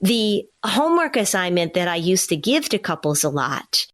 The homework assignment that I used to give to couples a lot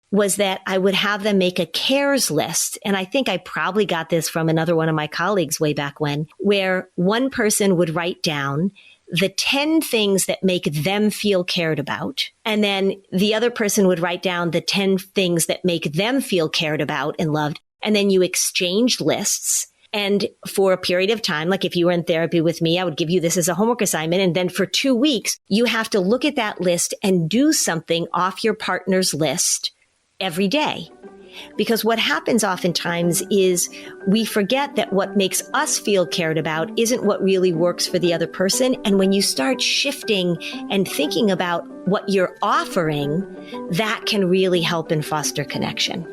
was that I would have them make a cares list. And I think I probably got this from another one of my colleagues way back when, where one person would write down the 10 things that make them feel cared about. And then the other person would write down the 10 things that make them feel cared about and loved. And then you exchange lists. And for a period of time, like if you were in therapy with me, I would give you this as a homework assignment. And then for 2 weeks, you have to look at that list and do something off your partner's list every day. Because what happens oftentimes is we forget that what makes us feel cared about isn't what really works for the other person. And when you start shifting and thinking about what you're offering, that can really help and foster connection.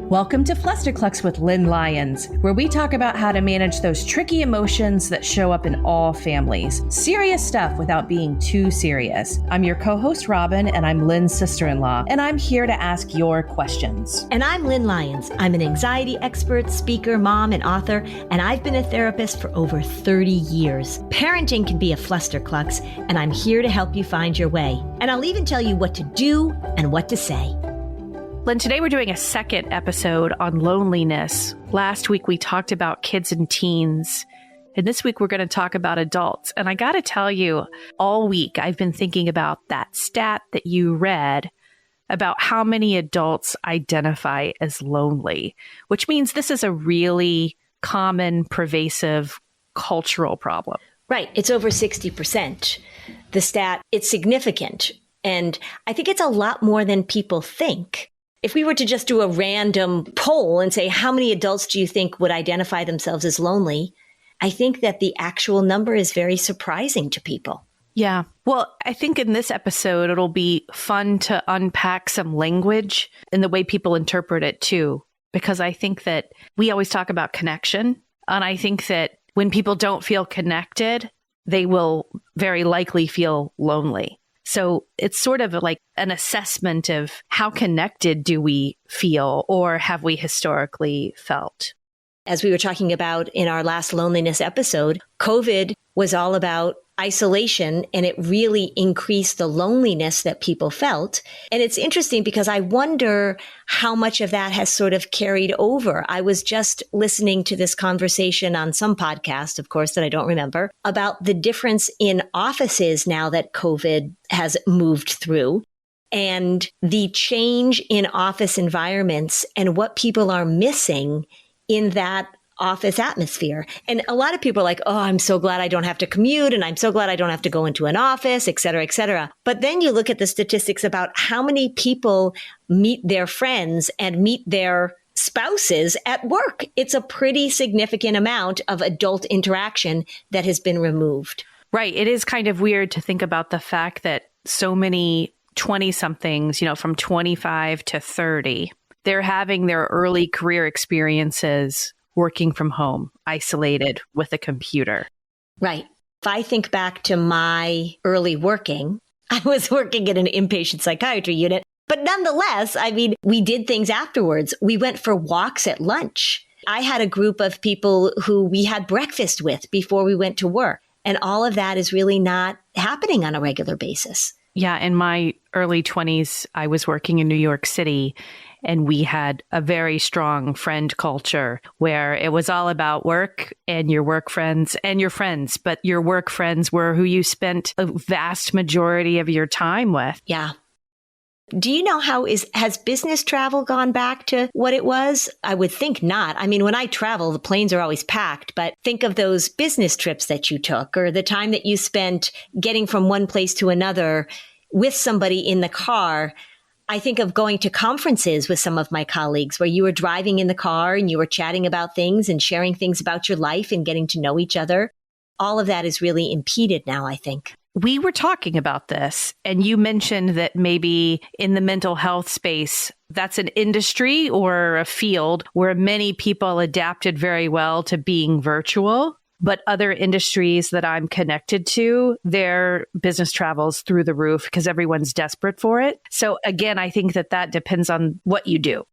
Welcome to Flusterclux with Lynn Lyons, where we talk about how to manage those tricky emotions that show up in all families. Serious stuff without being too serious. I'm your co-host, Robin, and I'm Lynn's sister-in-law, and I'm here to ask your questions. And I'm Lynn Lyons. I'm an anxiety expert, speaker, mom, and author, and I've been a therapist for over 30 years. Parenting can be a flusterclux, and I'm here to help you find your way. And I'll even tell you what to do and what to say. Lynn, today we're doing a second episode on loneliness. Last week we talked about kids and teens, and this week we're going to talk about adults. And I got to tell you, all week I've been thinking about that stat that you read about how many adults identify as lonely, which means this is a really common, pervasive cultural problem. Right. It's over 60%. The stat, it's significant. And I think it's a lot more than people think. If we were to just do a random poll and say, how many adults do you think would identify themselves as lonely? I think that the actual number is very surprising to people. Yeah. Well, I think in this episode, it'll be fun to unpack some language and the way people interpret it too, because I think that we always talk about connection. And I think that when people don't feel connected, they will very likely feel lonely. So it's sort of like an assessment of how connected do we feel or have we historically felt? As we were talking about in our last loneliness episode, COVID was all about isolation, and it really increased the loneliness that people felt. And it's interesting because I wonder how much of that has sort of carried over. I was just listening to this conversation on some podcast, of course, that I don't remember, about the difference in offices now that COVID has moved through, and the change in office environments and what people are missing in that office atmosphere. And a lot of people are like, oh, I'm so glad I don't have to commute, and I'm so glad I don't have to go into an office, et cetera, et cetera. But then you look at the statistics about how many people meet their friends and meet their spouses at work. It's a pretty significant amount of adult interaction that has been removed. Right. It is kind of weird to think about the fact that so many 20-somethings, from 25 to 30, they're having their early career experiences working from home, isolated with a computer. Right. If I think back to my early working, I was working in an inpatient psychiatry unit. But nonetheless, we did things afterwards. We went for walks at lunch. I had a group of people who we had breakfast with before we went to work. And all of that is really not happening on a regular basis. Yeah. In my early 20s, I was working in New York City, and we had a very strong friend culture where it was all about work and your work friends and your friends. But your work friends were who you spent a vast majority of your time with. Yeah. Do you know has business travel gone back to what it was? I would think not. When I travel, the planes are always packed, but think of those business trips that you took or the time that you spent getting from one place to another with somebody in the car. I think of going to conferences with some of my colleagues where you were driving in the car and you were chatting about things and sharing things about your life and getting to know each other. All of that is really impeded now, I think. We were talking about this, and you mentioned that maybe in the mental health space, that's an industry or a field where many people adapted very well to being virtual. But other industries that I'm connected to, their business travels through the roof because everyone's desperate for it. So again, I think that depends on what you do.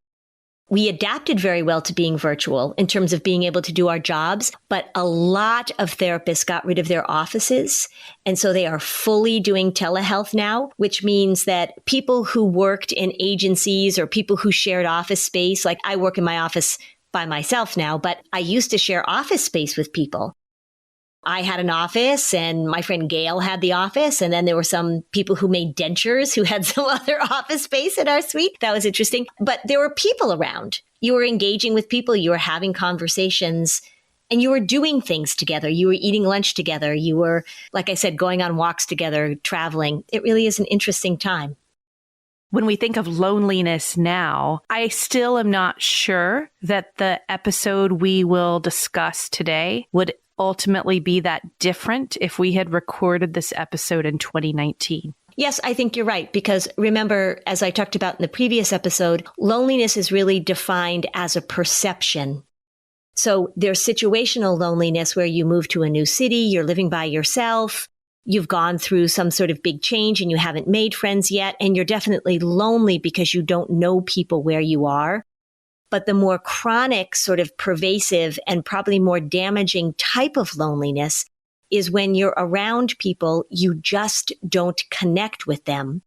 we adapted very well to being virtual in terms of being able to do our jobs, but a lot of therapists got rid of their offices. And so they are fully doing telehealth now, which means that people who worked in agencies or people who shared office space, like I work in my office by myself now, but I used to share office space with people. I had an office and my friend Gail had the office. And then there were some people who made dentures who had some other office space in our suite. That was interesting. But there were people around. You were engaging with people. You were having conversations and you were doing things together. You were eating lunch together. You were, like I said, going on walks together, traveling. It really is an interesting time. When we think of loneliness now, I still am not sure that the episode we will discuss today would ultimately be that different if we had recorded this episode in 2019. Yes, I think you're right. Because remember, as I talked about in the previous episode, loneliness is really defined as a perception. So there's situational loneliness where you move to a new city, you're living by yourself, you've gone through some sort of big change and you haven't made friends yet, and you're definitely lonely because you don't know people where you are. But the more chronic, sort of pervasive and probably more damaging type of loneliness is when you're around people, you just don't connect with them.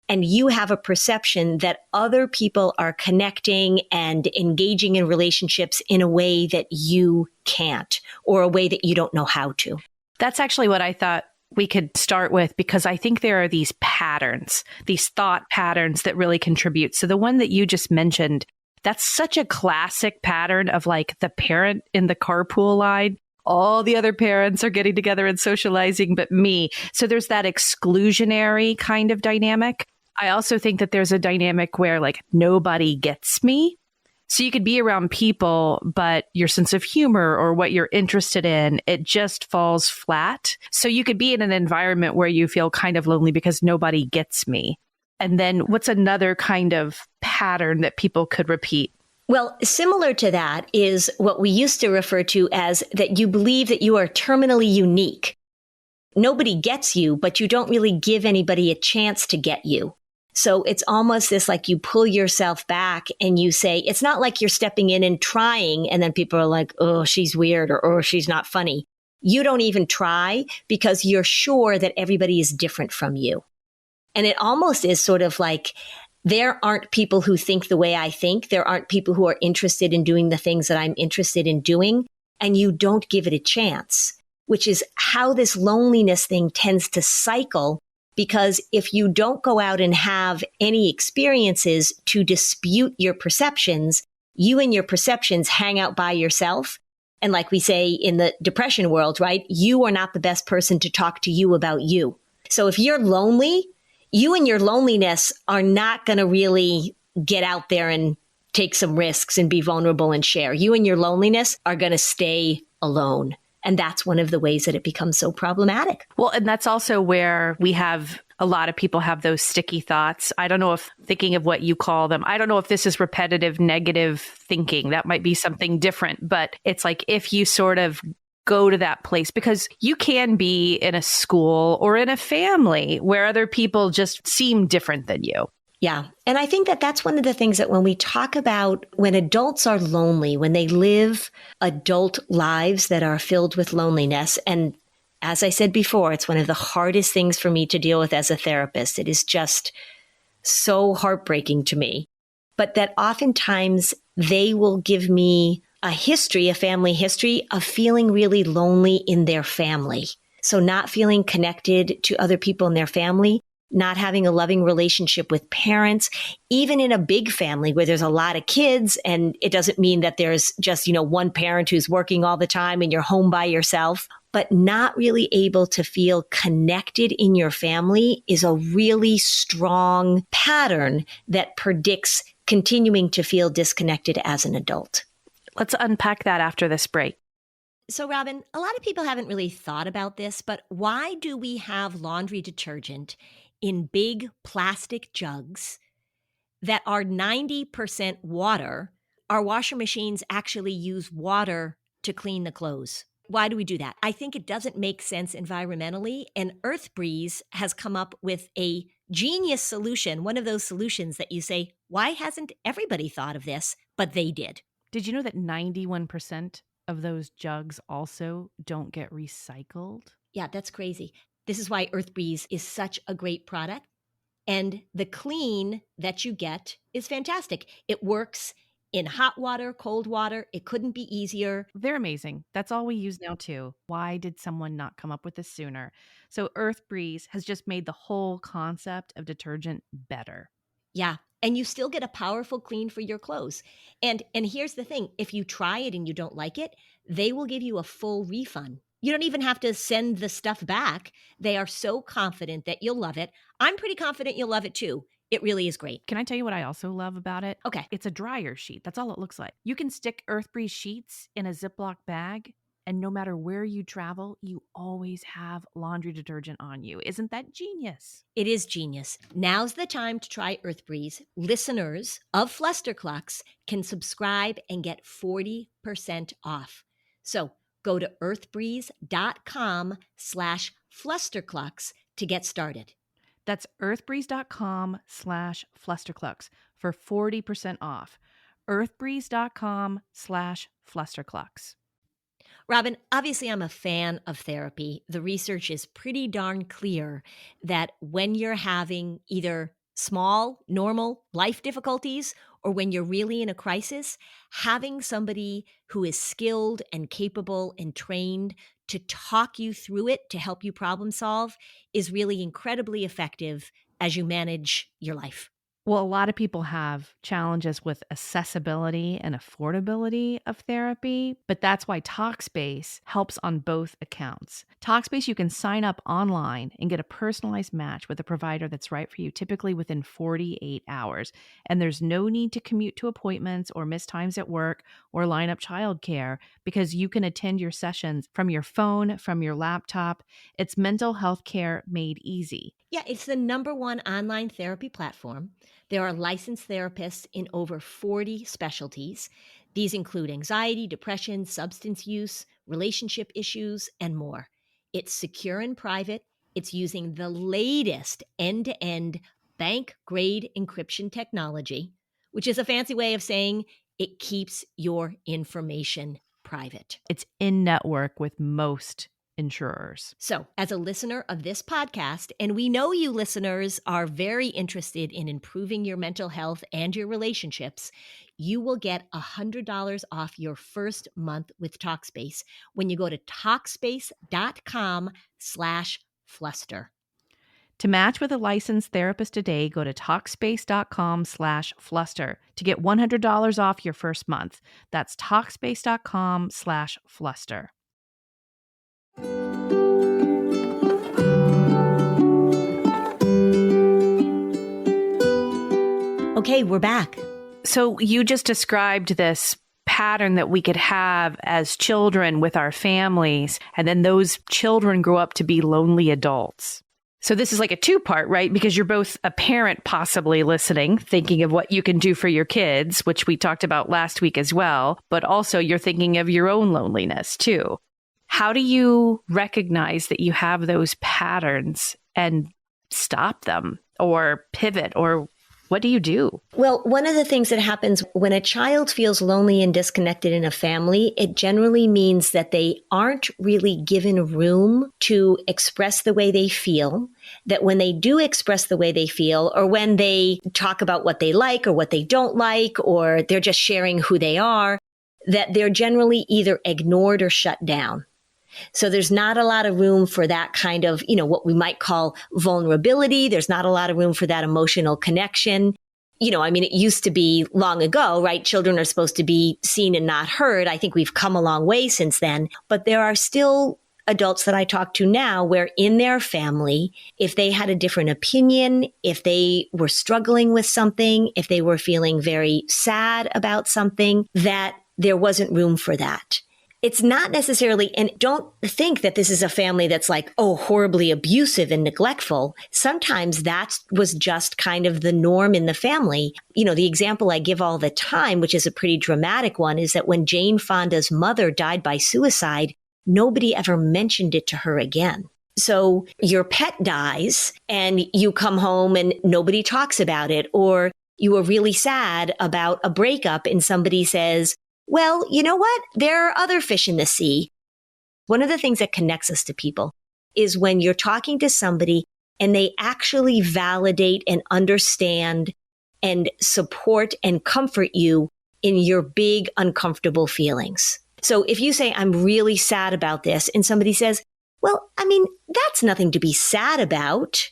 And you have a perception that other people are connecting and engaging in relationships in a way that you can't, or a way that you don't know how to. That's actually what I thought we could start with, because I think there are these patterns, these thought patterns that really contribute. So the one that you just mentioned, that's such a classic pattern of like the parent in the carpool line. All the other parents are getting together and socializing, but me. So there's that exclusionary kind of dynamic. I also think that there's a dynamic where like nobody gets me. So you could be around people, but your sense of humor or what you're interested in, it just falls flat. So you could be in an environment where you feel kind of lonely because nobody gets me. And then what's another kind of pattern that people could repeat? Well, similar to that is what we used to refer to as that you believe that you are terminally unique. Nobody gets you, but you don't really give anybody a chance to get you. So it's almost this like you pull yourself back and you say, it's not like you're stepping in and trying and then people are like, oh, she's weird or oh, she's not funny. You don't even try because you're sure that everybody is different from you. And it almost is sort of like there aren't people who think the way I think. There aren't people who are interested in doing the things that I'm interested in doing. And you don't give it a chance, which is how this loneliness thing tends to cycle. Because if you don't go out and have any experiences to dispute your perceptions, you and your perceptions hang out by yourself. And like we say in the depression world, right? You are not the best person to talk to you about you. So if you're lonely, you and your loneliness are not going to really get out there and take some risks and be vulnerable and share. You and your loneliness are going to stay alone. And that's one of the ways that it becomes so problematic. Well, and that's also where we have a lot of people have those sticky thoughts. I don't know if thinking of what you call them, I don't know if this is repetitive negative thinking. That might be something different. But it's like if you sort of go to that place, because you can be in a school or in a family where other people just seem different than you. Yeah. And I think that that's one of the things that when we talk about when adults are lonely, when they live adult lives that are filled with loneliness, and as I said before, it's one of the hardest things for me to deal with as a therapist. It is just so heartbreaking to me. But that oftentimes they will give me a history, a family history of feeling really lonely in their family. So not feeling connected to other people in their family, not having a loving relationship with parents, even in a big family where there's a lot of kids. And it doesn't mean that there's just, one parent who's working all the time and you're home by yourself, but not really able to feel connected in your family is a really strong pattern that predicts continuing to feel disconnected as an adult. Let's unpack that after this break. So, Robin, a lot of people haven't really thought about this, but why do we have laundry detergent in big plastic jugs that are 90% water? Our washing machines actually use water to clean the clothes. Why do we do that? I think it doesn't make sense environmentally, and EarthBreeze has come up with a genius solution, one of those solutions that you say, why hasn't everybody thought of this? but they did. Did you know that 91% of those jugs also don't get recycled? Yeah, that's crazy. This is why Earth Breeze is such a great product. And the clean that you get is fantastic. It works in hot water, cold water. It couldn't be easier. They're amazing. That's all we use now too. Why did someone not come up with this sooner? So Earth Breeze has just made the whole concept of detergent better. Yeah. And you still get a powerful clean for your clothes. And here's the thing. If you try it and you don't like it, they will give you a full refund. You don't even have to send the stuff back. They are so confident that you'll love it. I'm pretty confident you'll love it too. It really is great. Can I tell you what I also love about it? Okay. It's a dryer sheet. That's all it looks like. You can stick Earth Breeze sheets in a Ziploc bag, and no matter where you travel, you always have laundry detergent on you. Isn't that genius? It is genius. Now's the time to try Earth Breeze. Listeners of Flusterclux can subscribe and get 40% off. So go to earthbreeze.com/Flusterclux to get started. That's earthbreeze.com/Flusterclux for 40% off. earthbreeze.com/Flusterclux. Robin, obviously I'm a fan of therapy. The research is pretty darn clear that when you're having either small, normal life difficulties or when you're really in a crisis, having somebody who is skilled and capable and trained to talk you through it, to help you problem solve, is really incredibly effective as you manage your life. Well, a lot of people have challenges with accessibility and affordability of therapy, but that's why Talkspace helps on both accounts. Talkspace, you can sign up online and get a personalized match with a provider that's right for you, typically within 48 hours. And there's no need to commute to appointments or miss times at work or line up childcare because you can attend your sessions from your phone, from your laptop. It's mental health care made easy. Yeah, it's the #1 online therapy platform. There are licensed therapists in over 40 specialties. These include anxiety, depression, substance use, relationship issues, and more. It's secure and private. It's using the latest end-to-end bank-grade encryption technology, which is a fancy way of saying it keeps your information private. It's in network with most insurers. So, as a listener of this podcast, and we know you listeners are very interested in improving your mental health and your relationships, you will get $100 off your first month with Talkspace when you go to Talkspace.com/Fluster. To match with a licensed therapist today, go to Talkspace.com/Fluster to get $100 off your first month. That's Talkspace.com/Fluster. Okay, we're back. So you just described this pattern that we could have as children with our families, and then those children grow up to be lonely adults. So this is like a two-part, right? Because you're both a parent possibly listening, thinking of what you can do for your kids, which we talked about last week as well, but also you're thinking of your own loneliness too. How do you recognize that you have those patterns and stop them or pivot, or what do you do? Well, one of the things that happens when a child feels lonely and disconnected in a family, it generally means that they aren't really given room to express the way they feel, that when they do express the way they feel, or when they talk about what they like or what they don't like, or they're just sharing who they are, that they're generally either ignored or shut down. So there's not a lot of room for that kind of, what we might call vulnerability. There's not a lot of room for that emotional connection. It used to be long ago, right? Children are supposed to be seen and not heard. I think we've come a long way since then, but there are still adults that I talk to now where in their family, if they had a different opinion, if they were struggling with something, if they were feeling very sad about something, that there wasn't room for that. It's not necessarily, and don't think that this is a family that's like, horribly abusive and neglectful. Sometimes that was just kind of the norm in the family. The example I give all the time, which is a pretty dramatic one, is that when Jane Fonda's mother died by suicide, nobody ever mentioned it to her again. So your pet dies and you come home and nobody talks about it, or you were really sad about a breakup and somebody says, well, you know what? There are other fish in the sea. One of the things that connects us to people is when you're talking to somebody and they actually validate and understand and support and comfort you in your big uncomfortable feelings. So if you say, I'm really sad about this, and somebody says, well, I mean, that's nothing to be sad about.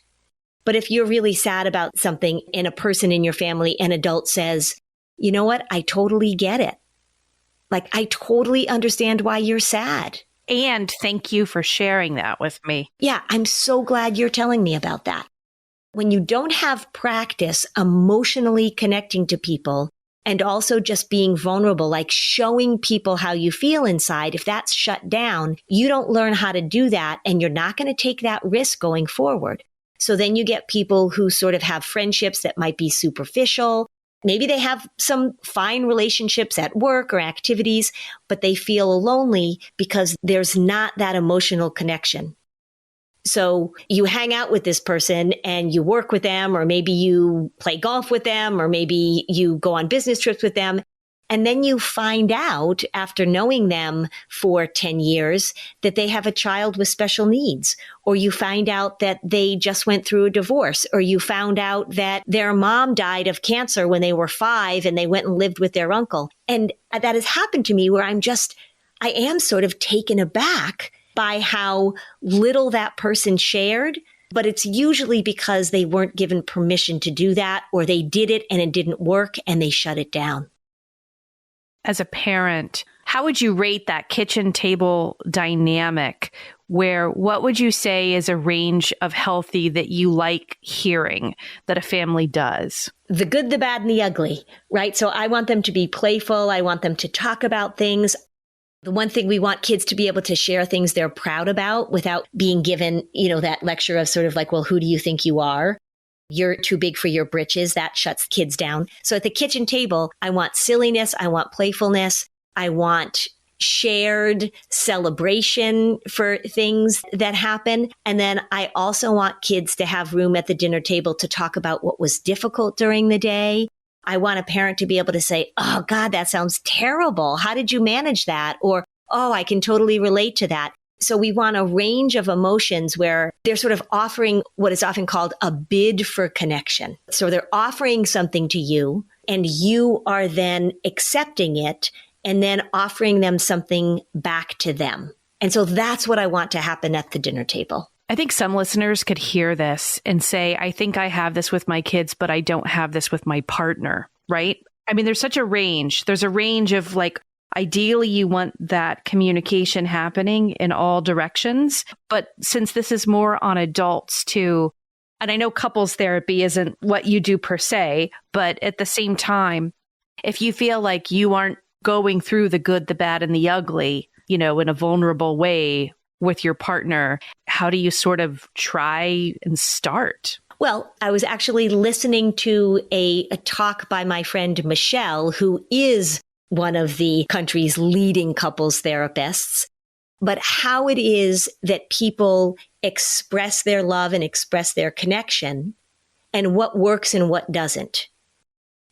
But if you're really sad about something and a person in your family, an adult says, you know what? I totally get it. Like, I totally understand why you're sad. And thank you for sharing that with me. Yeah, I'm so glad you're telling me about that. When you don't have practice emotionally connecting to people and also just being vulnerable, like showing people how you feel inside, if that's shut down, you don't learn how to do that and you're not going to take that risk going forward. So then you get people who sort of have friendships that might be superficial. Maybe they have some fine relationships at work or activities, but they feel lonely because there's not that emotional connection. So you hang out with this person and you work with them, or maybe you play golf with them, or maybe you go on business trips with them. And then you find out after knowing them for 10 years that they have a child with special needs, or you find out that they just went through a divorce, or you found out that their mom died of cancer when they were 5 and they went and lived with their uncle. And that has happened to me where I am sort of taken aback by how little that person shared, but it's usually because they weren't given permission to do that, or they did it and it didn't work and they shut it down. As a parent, how would you rate that kitchen table dynamic where what would you say is a range of healthy that you like hearing that a family does? The good, the bad, and the ugly, right? So I want them to be playful. I want them to talk about things. The one thing we want kids to be able to share things they're proud about without being given, that lecture of sort of like, well, who do you think you are? You're too big for your britches. That shuts kids down. So at the kitchen table, I want silliness. I want playfulness. I want shared celebration for things that happen. And then I also want kids to have room at the dinner table to talk about what was difficult during the day. I want a parent to be able to say, oh, God, that sounds terrible. How did you manage that? Or, oh, I can totally relate to that. So we want a range of emotions where they're sort of offering what is often called a bid for connection. So they're offering something to you and you are then accepting it and then offering them something back to them. And so that's what I want to happen at the dinner table. I think some listeners could hear this and say, I think I have this with my kids, but I don't have this with my partner, right? I mean, there's such a range. There's a range of like, ideally, you want that communication happening in all directions. But since this is more on adults too, and I know couples therapy isn't what you do per se, but at the same time, if you feel like you aren't going through the good, the bad, and the ugly, in a vulnerable way with your partner, how do you sort of try and start? Well, I was actually listening to a talk by my friend Michelle, who is one of the country's leading couples therapists, but how it is that people express their love and express their connection and what works and what doesn't.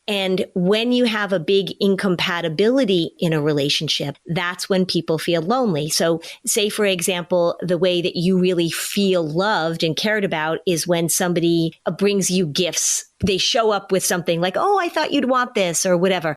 And when you have a big incompatibility in a relationship, that's when people feel lonely. So say, for example, the way that you really feel loved and cared about is when somebody brings you gifts. They show up with something like, oh, I thought you'd want this or whatever.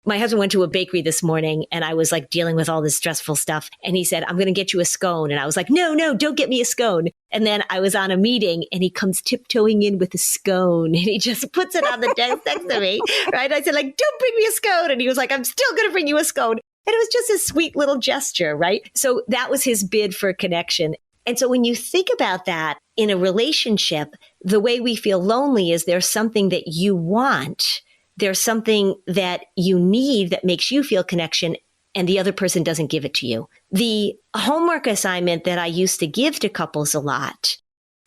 My husband went to a bakery this morning and I was like dealing with all this stressful stuff. And he said, I'm going to get you a scone. And I was like, no, don't get me a scone. And then I was on a meeting and he comes tiptoeing in with a scone and he just puts it on the desk next to me. Right. I said, like, don't bring me a scone. And he was like, I'm still going to bring you a scone. And it was just a sweet little gesture. Right. So that was his bid for connection. And so when you think about that in a relationship, the way we feel lonely is there's something that you want. There's something that you need that makes you feel connection and the other person doesn't give it to you. The homework assignment that I used to give to couples a lot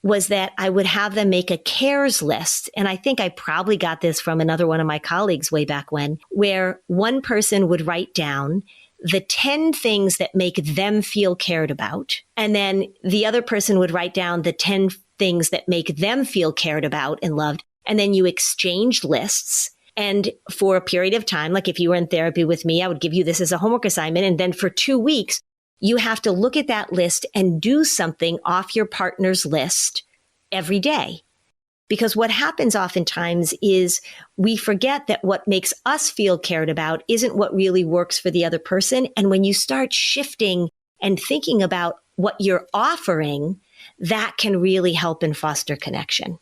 was that I would have them make a cares list. And I think I probably got this from another one of my colleagues way back when, where one person would write down the 10 things that make them feel cared about. And then the other person would write down the 10 things that make them feel cared about and loved. and then you exchange lists. And for a period of time, like if you were in therapy with me, I would give you this as a homework assignment. And then for 2 weeks, you have to look at that list and do something off your partner's list every day. Because what happens oftentimes is we forget that what makes us feel cared about isn't what really works for the other person. And when you start shifting and thinking about what you're offering, that can really help and foster connection.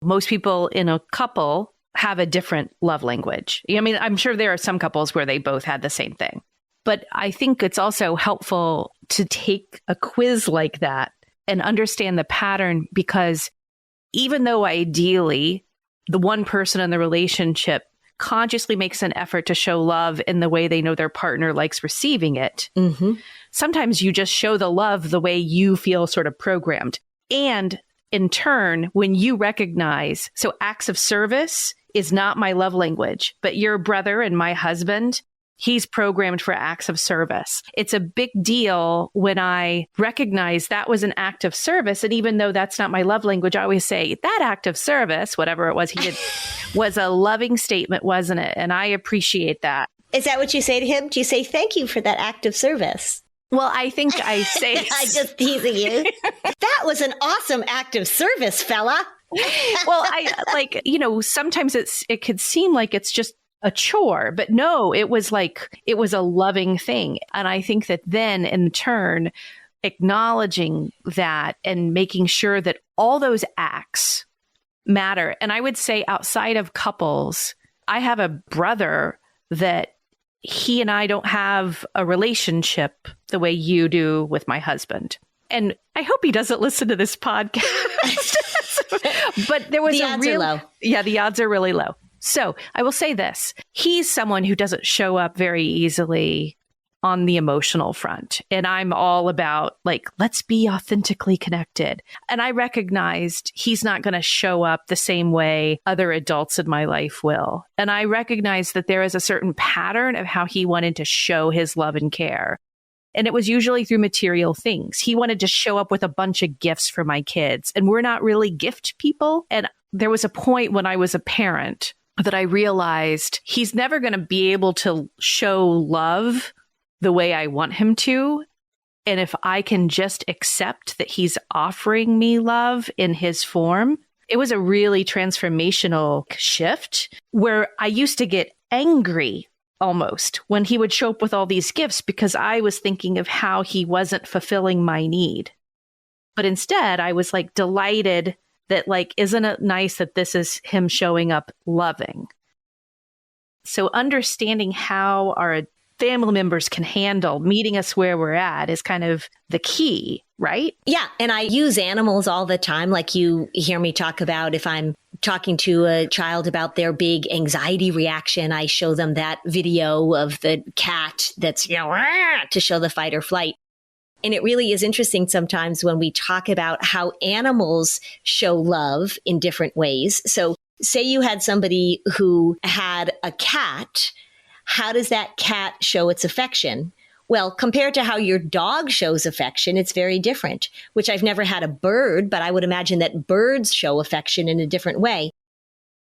Most people in a couple have a different love language. I mean, I'm sure there are some couples where they both had the same thing. But I think it's also helpful to take a quiz like that and understand the pattern, because even though ideally the one person in the relationship consciously makes an effort to show love in the way they know their partner likes receiving it, sometimes you just show the love the way you feel sort of programmed. And in turn, when you recognize, so acts of service is not my love language, but your brother and my husband, he's programmed for acts of service. It's a big deal when I recognize that was an act of service. And even though that's not my love language, I always say that act of service, whatever it was he did, was a loving statement, wasn't it? And I appreciate that. Is that what you say to him? Do you say, thank you for that act of service? Well, I think I say... I'm just teasing you. That was an awesome act of service, fella. Well, sometimes it could seem like it's just a chore, but no, it was a loving thing. And I think that then in turn, acknowledging that and making sure that all those acts matter. And I would say outside of couples, I have a brother that he and I don't have a relationship the way you do with my husband. And I hope he doesn't listen to this podcast. But there was the odds are low. Yeah, the odds are really low. So I will say this. He's someone who doesn't show up very easily on the emotional front. And I'm all about let's be authentically connected. And I recognized he's not going to show up the same way other adults in my life will. And I recognized that there is a certain pattern of how he wanted to show his love and care. And it was usually through material things. He wanted to show up with a bunch of gifts for my kids. And we're not really gift people. And there was a point when I was a parent that I realized he's never going to be able to show love the way I want him to. And if I can just accept that he's offering me love in his form, it was a really transformational shift where I used to get angry almost when he would show up with all these gifts because I was thinking of how he wasn't fulfilling my need. But instead, I was delighted that isn't it nice that this is him showing up loving? So understanding how our family members can handle meeting us where we're at is kind of the key, right? Yeah. And I use animals all the time. Like you hear me talk about if I'm talking to a child about their big anxiety reaction, I show them that video of the cat that's, to show the fight or flight. And it really is interesting sometimes when we talk about how animals show love in different ways. So say you had somebody who had a cat. How does that cat show its affection? Well, compared to how your dog shows affection, it's very different, which I've never had a bird, but I would imagine that birds show affection in a different way.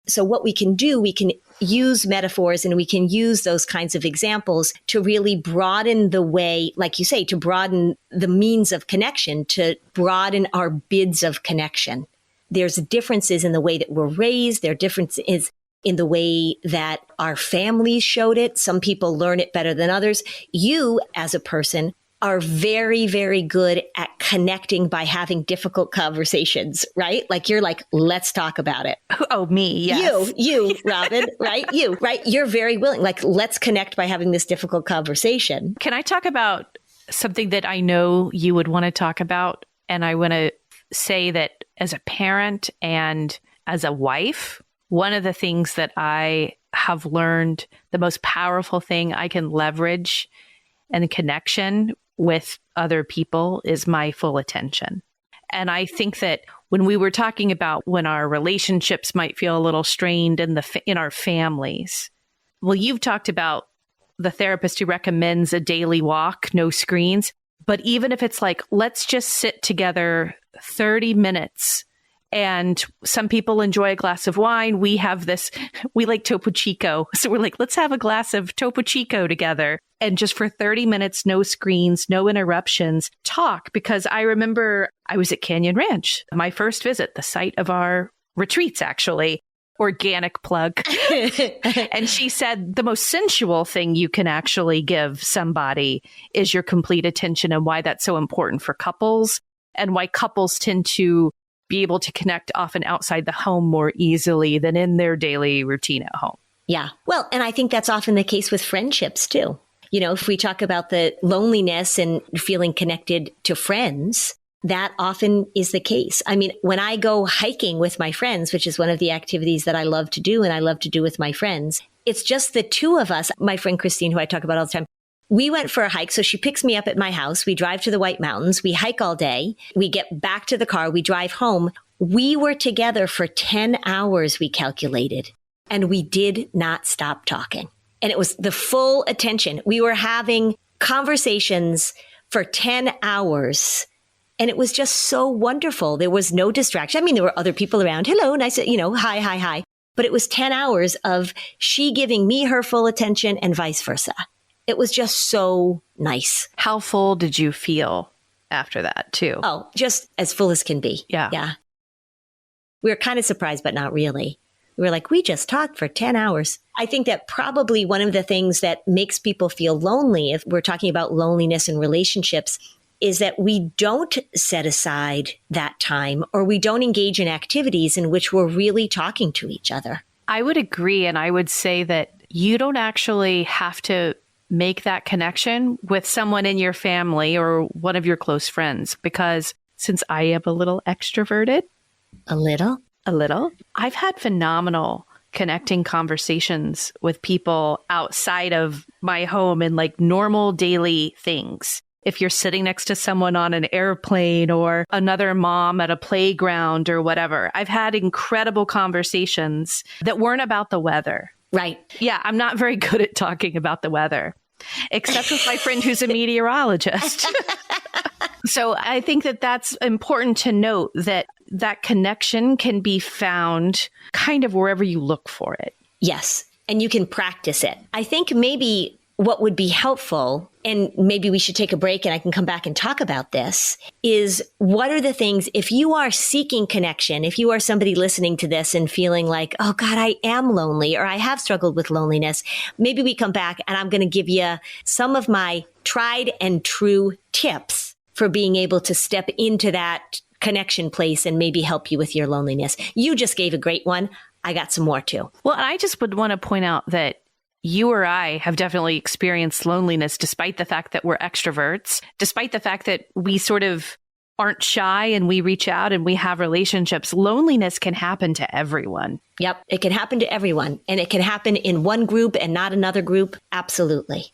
So what we can do, we can use metaphors and we can use those kinds of examples to really broaden the way, like you say, to broaden the means of connection, to broaden our bids of connection. There's differences in the way that we're raised. There are differences in the way that our families showed it. Some people learn it better than others. You, as a person, are very, very good at connecting by having difficult conversations, right? You're let's talk about it. Oh, me, yes. You, Robin, right? You, right? You're very willing. Let's connect by having this difficult conversation. Can I talk about something that I know you would want to talk about? And I want to say that as a parent and as a wife, one of the things that I have learned, the most powerful thing I can leverage and connection with other people is my full attention. And I think that when we were talking about when our relationships might feel a little strained in our families, well, you've talked about the therapist who recommends a daily walk, no screens. But even if it's let's just sit together 30 minutes And some people enjoy a glass of wine. We like Topo Chico. So we're like, let's have a glass of Topo Chico together. And just for 30 minutes, no screens, no interruptions, talk. Because I remember I was at Canyon Ranch, my first visit, the site of our retreats, actually. Organic plug. And she said the most sensual thing you can actually give somebody is your complete attention, and why that's so important for couples, and why couples tend to be able to connect often outside the home more easily than in their daily routine at home. Yeah. Well, and I think that's often the case with friendships too. You know, if we talk about the loneliness and feeling connected to friends, that often is the case. I mean, when I go hiking with my friends, which is one of the activities that I love to do and I love to do with my friends, it's just the two of us. My friend Christine, who I talk about all the time, we went for a hike. So she picks me up at my house. We drive to the White Mountains. We hike all day. We get back to the car. We drive home. We were together for 10 hours, we calculated, and we did not stop talking. And it was the full attention. We were having conversations for 10 hours. And it was just so wonderful. There was no distraction. I mean, there were other people around. Hello, nice, hi, hi, hi. But it was 10 hours of she giving me her full attention and vice versa. It was just so nice. How full did you feel after that, too? Oh, just as full as can be. Yeah. Yeah. We were kind of surprised, but not really. We were like, we just talked for 10 hours. I think that probably one of the things that makes people feel lonely, if we're talking about loneliness in relationships, is that we don't set aside that time, or we don't engage in activities in which we're really talking to each other. I would agree. And I would say that you don't actually have to make that connection with someone in your family or one of your close friends, because since I am a little extroverted, A little, I've had phenomenal connecting conversations with people outside of my home and like normal daily things. If you're sitting next to someone on an airplane or another mom at a playground or whatever, I've had incredible conversations that weren't about the weather. Right. Yeah, I'm not very good at talking about the weather, except with my friend who's a meteorologist. So I think that that's important to note, that that connection can be found kind of wherever you look for it. Yes. And you can practice it. I think maybe what would be helpful, and maybe we should take a break and I can come back and talk about this, is what are the things, if you are seeking connection, if you are somebody listening to this and feeling like, oh God, I am lonely, or I have struggled with loneliness, maybe we come back and I'm going to give you some of my tried and true tips for being able to step into that connection place and maybe help you with your loneliness. You just gave a great one. I got some more too. Well, I just would want to point out that you or I have definitely experienced loneliness, despite the fact that we're extroverts, despite the fact that we sort of aren't shy and we reach out and we have relationships. Loneliness can happen to everyone. Yep. It can happen to everyone. And it can happen in one group and not another group. Absolutely.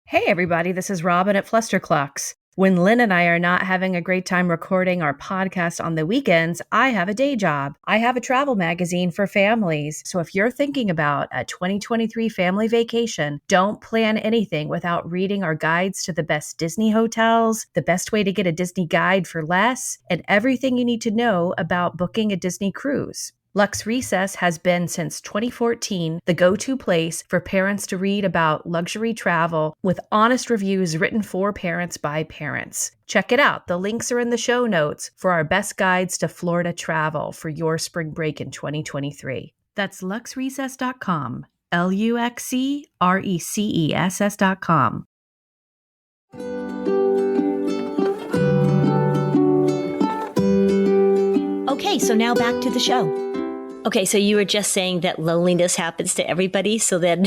Hey, everybody. This is Robin at Flusterclux. When Lynn and I are not having a great time recording our podcast on the weekends, I have a day job. I have a travel magazine for families. So if you're thinking about a 2023 family vacation, don't plan anything without reading our guides to the best Disney hotels, the best way to get a Disney guide for less, and everything you need to know about booking a Disney cruise. Luxe Recess has been since 2014 the go-to place for parents to read about luxury travel with honest reviews written for parents by parents. Check it out. The links are in the show notes for our best guides to Florida travel for your spring break in 2023. That's luxerecess.com. LuxeRecess.com. Okay, so now back to the show. Okay, so you were just saying that loneliness happens to everybody. So then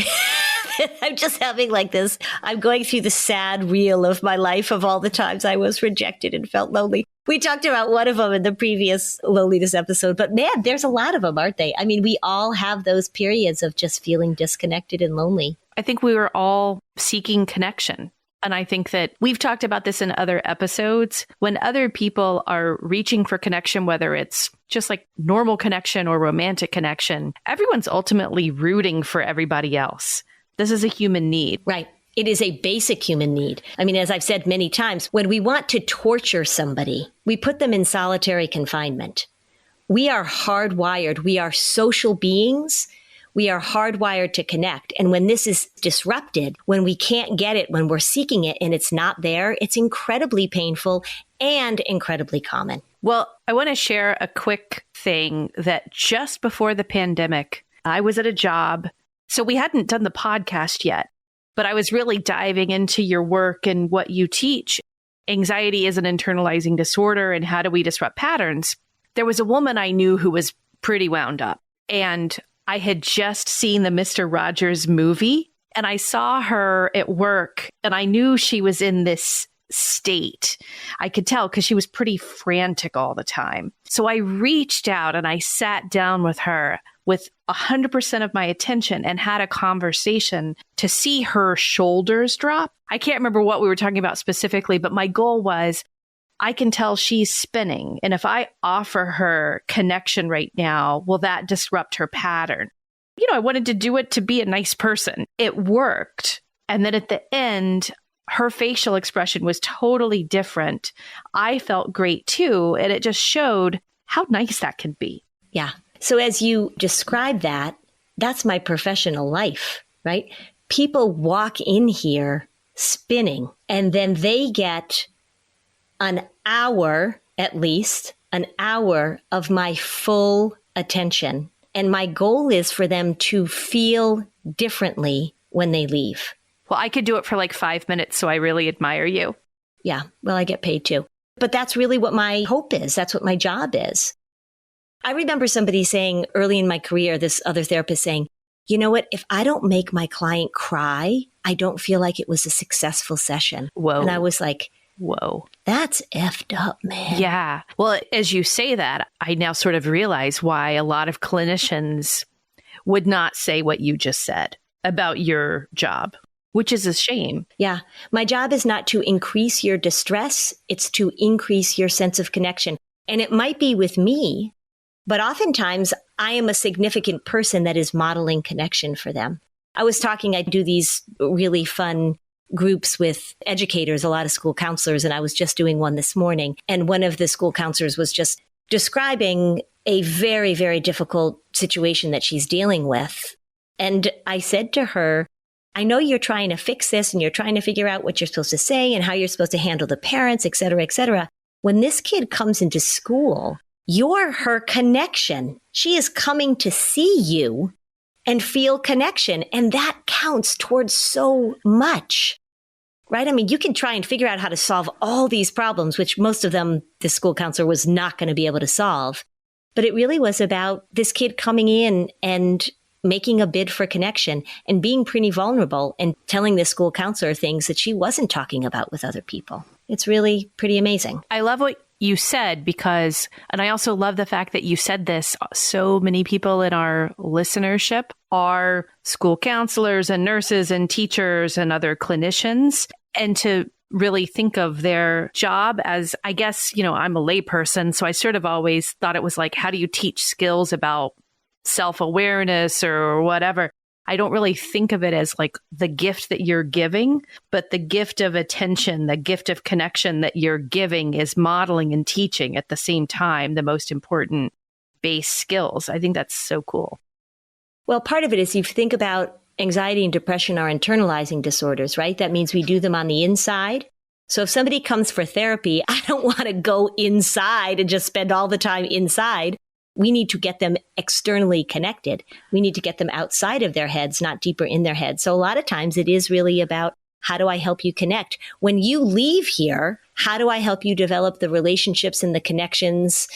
I'm just having like this, I'm going through the sad reel of my life of all the times I was rejected and felt lonely. We talked about one of them in the previous loneliness episode, but man, there's a lot of them, aren't they? I mean, we all have those periods of just feeling disconnected and lonely. I think we were all seeking connection. And I think that we've talked about this in other episodes. When other people are reaching for connection, whether it's just like normal connection or romantic connection, everyone's ultimately rooting for everybody else. This is a human need. Right. It is a basic human need. I mean, as I've said many times, when we want to torture somebody, we put them in solitary confinement. We are hardwired. We are social beings. We are hardwired to connect. And when this is disrupted, when we can't get it, when we're seeking it and it's not there, it's incredibly painful and incredibly common. Well, I want to share a quick thing that just before the pandemic, I was at a job. So we hadn't done the podcast yet, but I was really diving into your work and what you teach. Anxiety is an internalizing disorder, and how do we disrupt patterns? There was a woman I knew who was pretty wound up, and I had just seen the Mr. Rogers movie, and I saw her at work, and I knew she was in this state. I could tell because she was pretty frantic all the time. So I reached out and I sat down with her with 100% of my attention and had a conversation to see her shoulders drop. I can't remember what we were talking about specifically, but my goal was, I can tell she's spinning. And if I offer her connection right now, will that disrupt her pattern? I wanted to do it to be a nice person. It worked. And then at the end, her facial expression was totally different. I felt great too. And it just showed how nice that can be. Yeah. So as you describe that, that's my professional life, right? People walk in here spinning, and then they get an hour, at least an hour of my full attention. And my goal is for them to feel differently when they leave. Well, I could do it for like 5 minutes, so I really admire you. Yeah, well, I get paid too. But that's really what my hope is. That's what my job is. I remember somebody saying early in my career, this other therapist saying, you know what, if I don't make my client cry, I don't feel like it was a successful session. Whoa. And I was like, whoa, that's effed up, man. Yeah. Well, as you say that, I now sort of realize why a lot of clinicians would not say what you just said about your job, which is a shame. Yeah. My job is not to increase your distress. It's to increase your sense of connection. And it might be with me, but oftentimes I am a significant person that is modeling connection for them. I do these really fun groups with educators, a lot of school counselors, and I was just doing one this morning. And one of the school counselors was just describing a very, very difficult situation that she's dealing with. And I said to her, I know you're trying to fix this and you're trying to figure out what you're supposed to say and how you're supposed to handle the parents, et cetera, et cetera. When this kid comes into school, you're her connection. She is coming to see you and feel connection. And that counts towards so much, right? I mean, you can try and figure out how to solve all these problems, which most of them, the school counselor was not going to be able to solve. But it really was about this kid coming in and making a bid for connection and being pretty vulnerable and telling the school counselor things that she wasn't talking about with other people. It's really pretty amazing. I love what you said because, and I also love the fact that you said this, so many people in our listenership are school counselors and nurses and teachers and other clinicians. And to really think of their job as, I guess, I'm a layperson, so I sort of always thought it was like, how do you teach skills about self-awareness or whatever? I don't really think of it as like the gift that you're giving, but the gift of attention, the gift of connection that you're giving is modeling and teaching at the same time, the most important base skills. I think that's so cool. Well, part of it is you think about anxiety and depression are internalizing disorders, right? That means we do them on the inside. So if somebody comes for therapy, I don't want to go inside and just spend all the time inside. We need to get them externally connected. We need to get them outside of their heads, not deeper in their heads. So a lot of times it is really about, how do I help you connect? When you leave here, how do I help you develop the relationships and the connections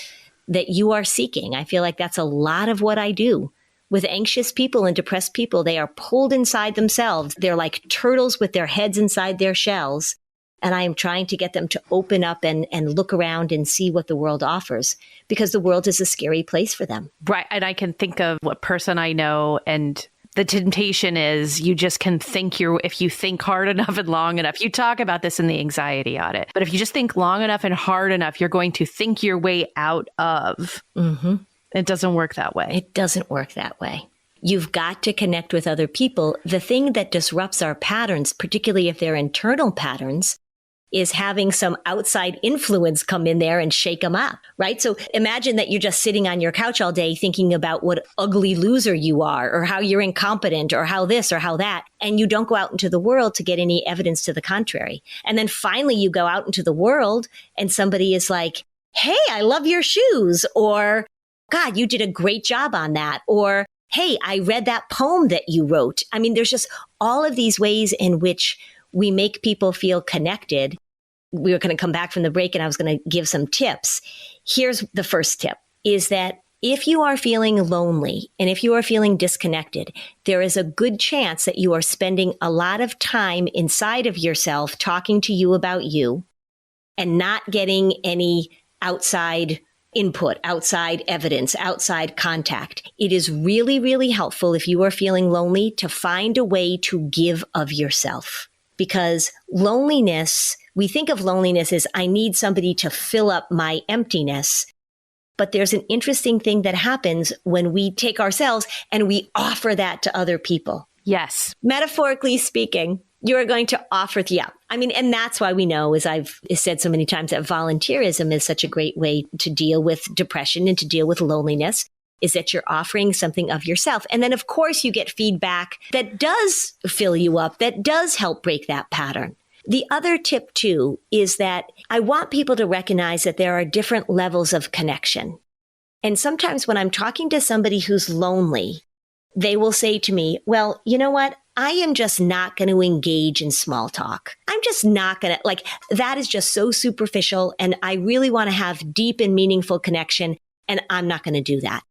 that you are seeking? I feel like that's a lot of what I do. With anxious people and depressed people, they are pulled inside themselves. They're like turtles with their heads inside their shells. And I am trying to get them to open up and look around and see what the world offers, because the world is a scary place for them. Right. And I can think of a person I know, and the temptation is you just can think if you think hard enough and long enough. You talk about this in the anxiety audit, but if you just think long enough and hard enough, you're going to think your way out of. Mm-hmm. It doesn't work that way. It doesn't work that way. You've got to connect with other people. The thing that disrupts our patterns, particularly if they're internal patterns, is having some outside influence come in there and shake them up, right? So imagine that you're just sitting on your couch all day thinking about what ugly loser you are, or how you're incompetent, or how this or how that, and you don't go out into the world to get any evidence to the contrary. And then finally you go out into the world and somebody is like, hey, I love your shoes, or God, you did a great job on that, or hey, I read that poem that you wrote. I mean, there's just all of these ways in which we make people feel connected. We were going to come back from the break and I was going to give some tips. Here's the first tip, is that if you are feeling lonely and if you are feeling disconnected, there is a good chance that you are spending a lot of time inside of yourself talking to you about you and not getting any outside input, outside evidence, outside contact. It is really, really helpful if you are feeling lonely to find a way to give of yourself. Because loneliness, we think of loneliness as I need somebody to fill up my emptiness. But there's an interesting thing that happens when we take ourselves and we offer that to other people. Yes. Metaphorically speaking, you are going to offer it. Yeah. I mean, and that's why we know, as I've said so many times, that volunteerism is such a great way to deal with depression and to deal with loneliness, is that you're offering something of yourself. And then, of course, you get feedback that does fill you up, that does help break that pattern. The other tip, too, is that I want people to recognize that there are different levels of connection. And sometimes when I'm talking to somebody who's lonely, they will say to me, well, you know what? I am just not going to engage in small talk. I'm just not going to, that is just so superficial. And I really want to have deep and meaningful connection. And I'm not going to do that.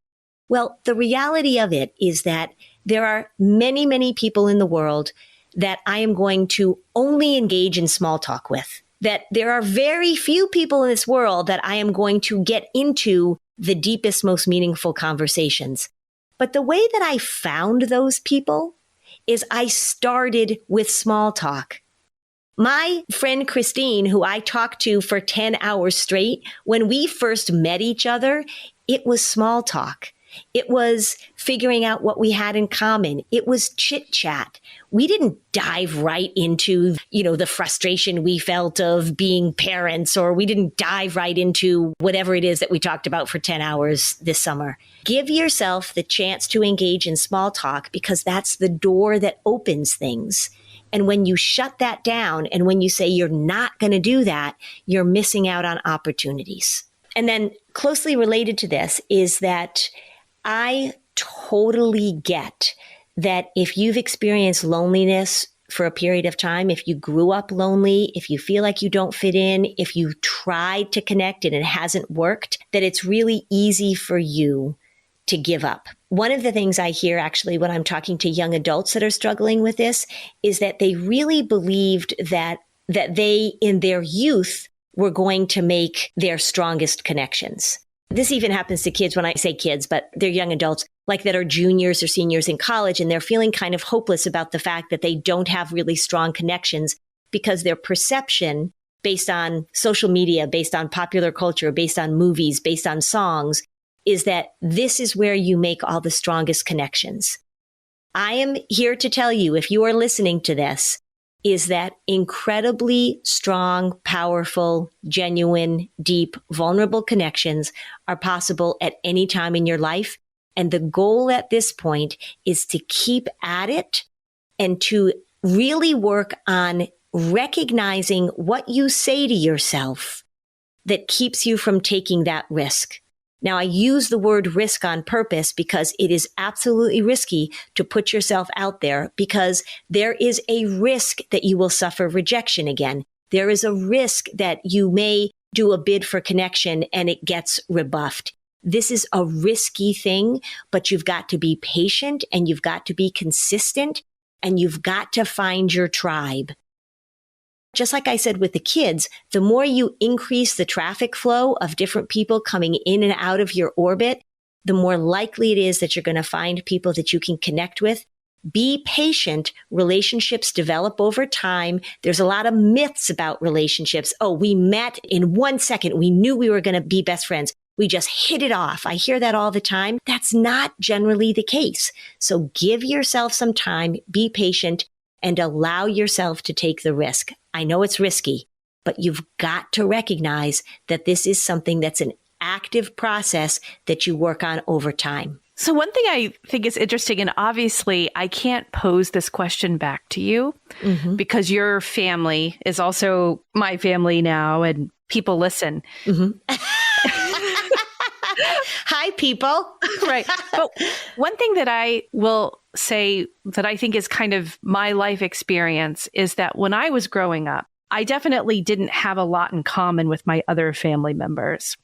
Well, the reality of it is that there are many, many people in the world that I am going to only engage in small talk with. That there are very few people in this world that I am going to get into the deepest, most meaningful conversations. But the way that I found those people is I started with small talk. My friend Christine, who I talked to for 10 hours straight, when we first met each other, it was small talk. It was figuring out what we had in common. It was chit chat. We didn't dive right into, the frustration we felt of being parents, or we didn't dive right into whatever it is that we talked about for 10 hours this summer. Give yourself the chance to engage in small talk, because that's the door that opens things. And when you shut that down and when you say you're not going to do that, you're missing out on opportunities. And then closely related to this is that I totally get that if you've experienced loneliness for a period of time, if you grew up lonely, if you feel like you don't fit in, if you tried to connect and it hasn't worked, that it's really easy for you to give up. One of the things I hear actually when I'm talking to young adults that are struggling with this is that they really believed that they in their youth were going to make their strongest connections. This even happens to kids when I say kids, but they're young adults that are juniors or seniors in college, and they're feeling kind of hopeless about the fact that they don't have really strong connections because their perception based on social media, based on popular culture, based on movies, based on songs, is that this is where you make all the strongest connections. I am here to tell you, if you are listening to this, is that incredibly strong, powerful, genuine, deep, vulnerable connections are possible at any time in your life. And the goal at this point is to keep at it and to really work on recognizing what you say to yourself that keeps you from taking that risk. Now, I use the word risk on purpose because it is absolutely risky to put yourself out there, because there is a risk that you will suffer rejection again. There is a risk that you may do a bid for connection and it gets rebuffed. This is a risky thing, but you've got to be patient and you've got to be consistent and you've got to find your tribe. Just like I said with the kids, the more you increase the traffic flow of different people coming in and out of your orbit, the more likely it is that you're going to find people that you can connect with. Be patient. Relationships develop over time. There's a lot of myths about relationships. Oh, we met in 1 second. We knew we were going to be best friends. We just hit it off. I hear that all the time. That's not generally the case. So give yourself some time, be patient, and allow yourself to take the risk. I know it's risky, but you've got to recognize that this is something that's an active process that you work on over time. So one thing I think is interesting, and obviously I can't pose this question back to you because your family is also my family now and people listen. Hi, people. Right. But one thing that I will say that I think is kind of my life experience is that when I was growing up, I definitely didn't have a lot in common with my other family members.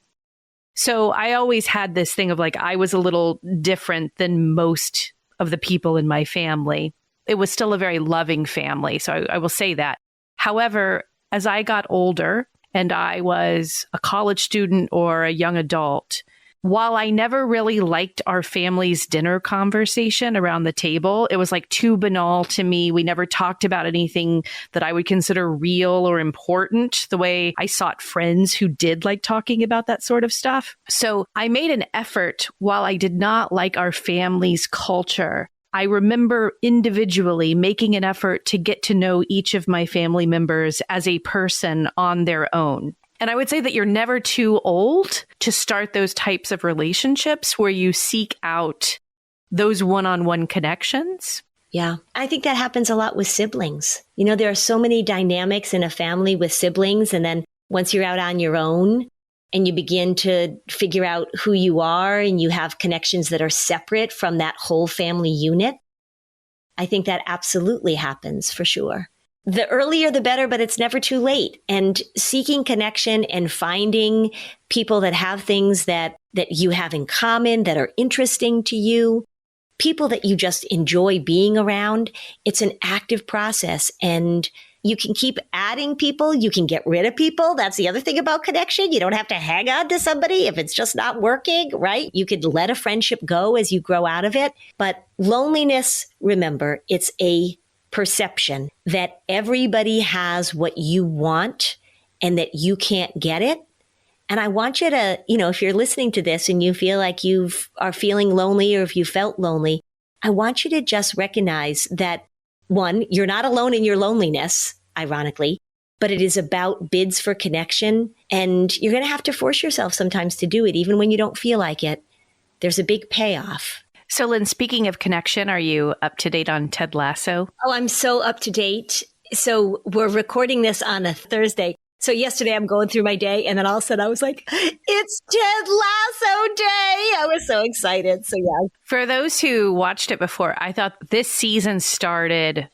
So I always had this thing of like, I was a little different than most of the people in my family. It was still a very loving family. So I will say that. However, as I got older and I was a college student or a young adult, while I never really liked our family's dinner conversation around the table, it was like too banal to me. We never talked about anything that I would consider real or important the way I sought friends who did like talking about that sort of stuff. So I made an effort while I did not like our family's culture. I remember individually making an effort to get to know each of my family members as a person on their own. And I would say that you're never too old to start those types of relationships where you seek out those one-on-one connections. Yeah, I think that happens a lot with siblings. You know, there are so many dynamics in a family with siblings. And then once you're out on your own and you begin to figure out who you are and you have connections that are separate from that whole family unit, I think that absolutely happens for sure. The earlier, the better, but it's never too late. And seeking connection and finding people that have things that you have in common, that are interesting to you, people that you just enjoy being around, it's an active process. And you can keep adding people. You can get rid of people. That's the other thing about connection. You don't have to hang on to somebody if it's just not working, right? You could let a friendship go as you grow out of it. But loneliness, remember, it's a perception that everybody has what you want and that you can't get it. And I want you to, if you're listening to this and you feel like you are feeling lonely or if you felt lonely, I want you to just recognize that, one, you're not alone in your loneliness, ironically, but it is about bids for connection. And you're going to have to force yourself sometimes to do it, even when you don't feel like it. There's a big payoff. So, Lynn, speaking of connection, are you up to date on Ted Lasso? Oh, I'm so up to date. So we're recording this on a Thursday. So yesterday I'm going through my day and then all of a sudden I was like, it's Ted Lasso day. I was so excited. So yeah. For those who watched it before, I thought this season started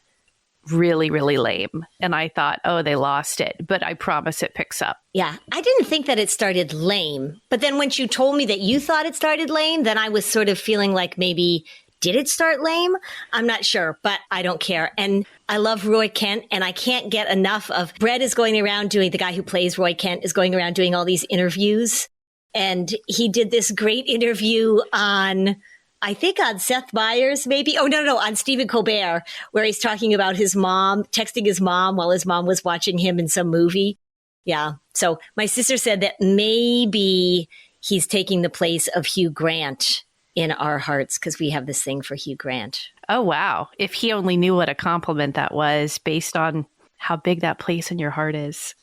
really, really lame. And I thought, oh, they lost it. But I promise it picks up. Yeah. I didn't think that it started lame. But then once you told me that you thought it started lame, then I was sort of feeling like maybe, did it start lame? I'm not sure, but I don't care. And I love Roy Kent, and I can't get enough of Brett is going around doing, the guy who plays Roy Kent is going around doing all these interviews. And he did this great interview on, I think on Seth Meyers, maybe. Oh, no, on Stephen Colbert, where he's talking about his mom, texting his mom while his mom was watching him in some movie. Yeah. So my sister said that maybe he's taking the place of Hugh Grant in our hearts because we have this thing for Hugh Grant. Oh, wow. If he only knew what a compliment that was based on how big that place in your heart is.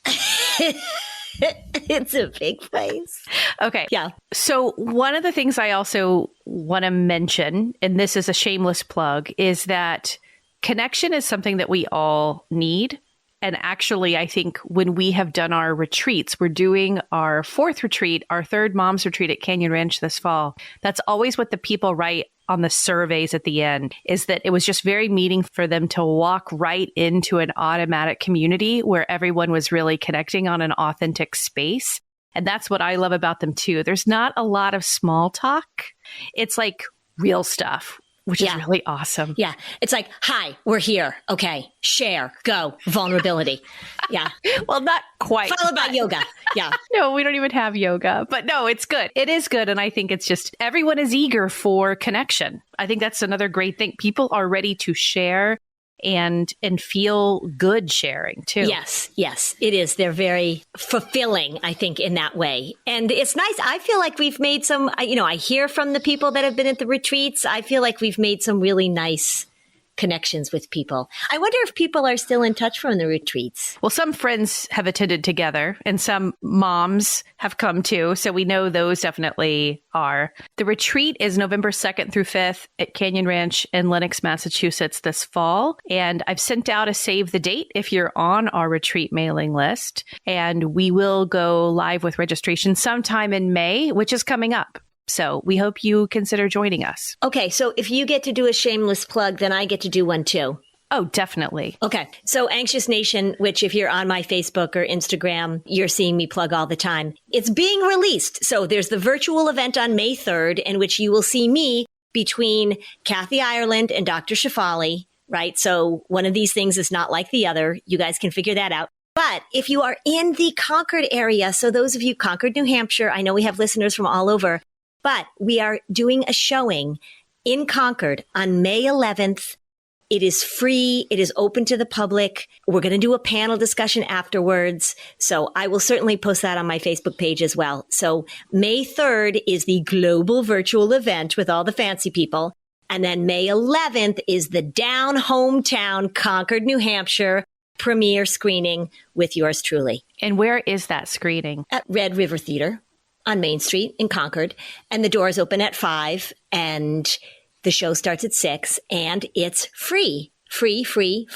It's a big place. Okay. Yeah. So one of the things I also want to mention, and this is a shameless plug, is that connection is something that we all need. And actually, I think when we have done our retreats, we're doing our fourth retreat, our third mom's retreat at Canyon Ranch this fall. That's always what the people write on the surveys at the end, is that it was just very meaningful for them to walk right into an automatic community where everyone was really connecting on an authentic space. And that's what I love about them too. There's not a lot of small talk. It's like real stuff, which is really awesome. Yeah. It's like, hi, we're here. Okay. Share, go, vulnerability. Yeah. Well, not quite. Followed by yoga. Yeah. No, we don't even have yoga, but no, it's good. It is good. And I think it's just everyone is eager for connection. I think that's another great thing. People are ready to share and feel good sharing too. Yes, it is. They're very fulfilling, I think, in that way. And it's nice. I feel like we've made some, I hear from the people that have been at the retreats. I feel like we've made some really nice connections with people. I wonder if people are still in touch from the retreats. Well, some friends have attended together and some moms have come too. So we know those definitely are. The retreat is November 2nd through 5th at Canyon Ranch in Lenox, Massachusetts this fall. And I've sent out a save the date if you're on our retreat mailing list. And we will go live with registration sometime in May, which is coming up. So we hope you consider joining us. Okay, so if you get to do a shameless plug, then I get to do one too. Oh, definitely. Okay, so Anxious Nation, which if you're on my Facebook or Instagram, you're seeing me plug all the time. It's being released. So there's the virtual event on May 3rd in which you will see me between Kathy Ireland and Dr. Shafali, right? So one of these things is not like the other. You guys can figure that out. But if you are in the Concord area, so those of you, Concord, New Hampshire, I know we have listeners from all over, but we are doing a showing in Concord on May 11th. It is free. It is open to the public. We're going to do a panel discussion afterwards. So I will certainly post that on my Facebook page as well. So May 3rd is the global virtual event with all the fancy people. And then May 11th is the down hometown Concord, New Hampshire premiere screening with yours truly. And where is that screening? At Red River Theater on Main Street in Concord. And the doors open at 5 and the show starts at 6 and it's free. Free.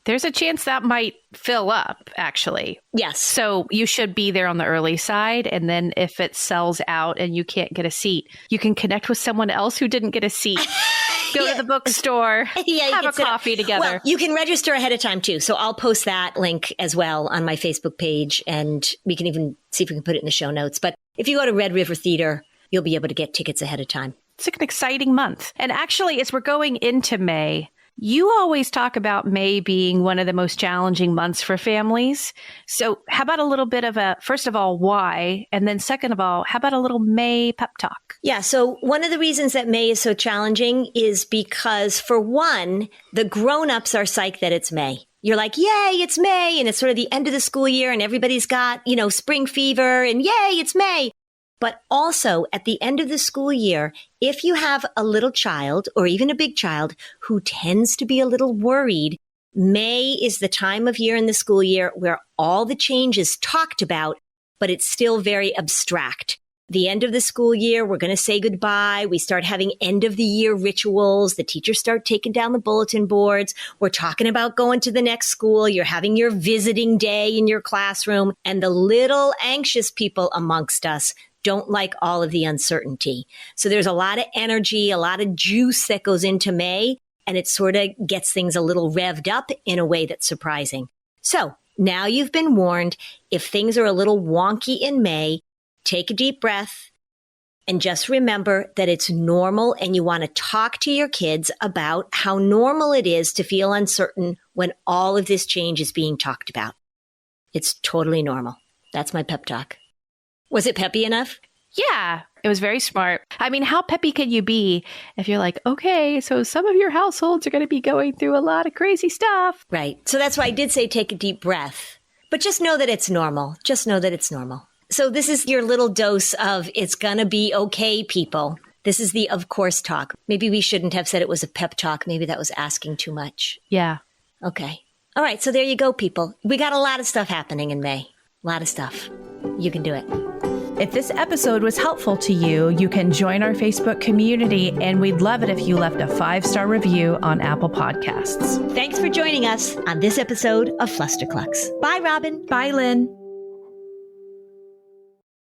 There's a chance that might fill up, actually. Yes. So you should be there on the early side. And then if it sells out and you can't get a seat, you can connect with someone else who didn't get a seat. Go to the bookstore, have a coffee together. Well, you can register ahead of time too. So I'll post that link as well on my Facebook page and we can even see if we can put it in the show notes. But if you go to Red River Theater, you'll be able to get tickets ahead of time. It's an exciting month. And actually, as we're going into May, you always talk about May being one of the most challenging months for families. So how about a little bit of first of all, why? And then second of all, how about a little May pep talk? Yeah. So one of the reasons that May is so challenging is because for one, the grown-ups are psyched that it's May. You're like, yay, it's May. And it's sort of the end of the school year and everybody's got, spring fever and yay, it's May. But also at the end of the school year, if you have a little child or even a big child who tends to be a little worried, May is the time of year in the school year where all the change is talked about, but it's still very abstract. The end of the school year, we're going to say goodbye. We start having end of the year rituals. The teachers start taking down the bulletin boards. We're talking about going to the next school. You're having your visiting day in your classroom. And the little anxious people amongst us don't like all of the uncertainty. So there's a lot of energy, a lot of juice that goes into May, and it sort of gets things a little revved up in a way that's surprising. So now you've been warned. If things are a little wonky in May, take a deep breath and just remember that it's normal and you want to talk to your kids about how normal it is to feel uncertain when all of this change is being talked about. It's totally normal. That's my pep talk. Was it peppy enough? Yeah, it was very smart. I mean, how peppy can you be if you're like, okay, so some of your households are going to be going through a lot of crazy stuff. Right. So that's why I did say take a deep breath. But just know that it's normal. Just know that it's normal. So this is your little dose of it's going to be okay, people. This is the of course talk. Maybe we shouldn't have said it was a pep talk. Maybe that was asking too much. Yeah. Okay. All right. So there you go, people. We got a lot of stuff happening in May. A lot of stuff. You can do it. If this episode was helpful to you, you can join our Facebook community, and we'd love it if you left a 5-star review on Apple Podcasts. Thanks for joining us on this episode of Flusterclux. Bye, Robin. Bye, Lynn.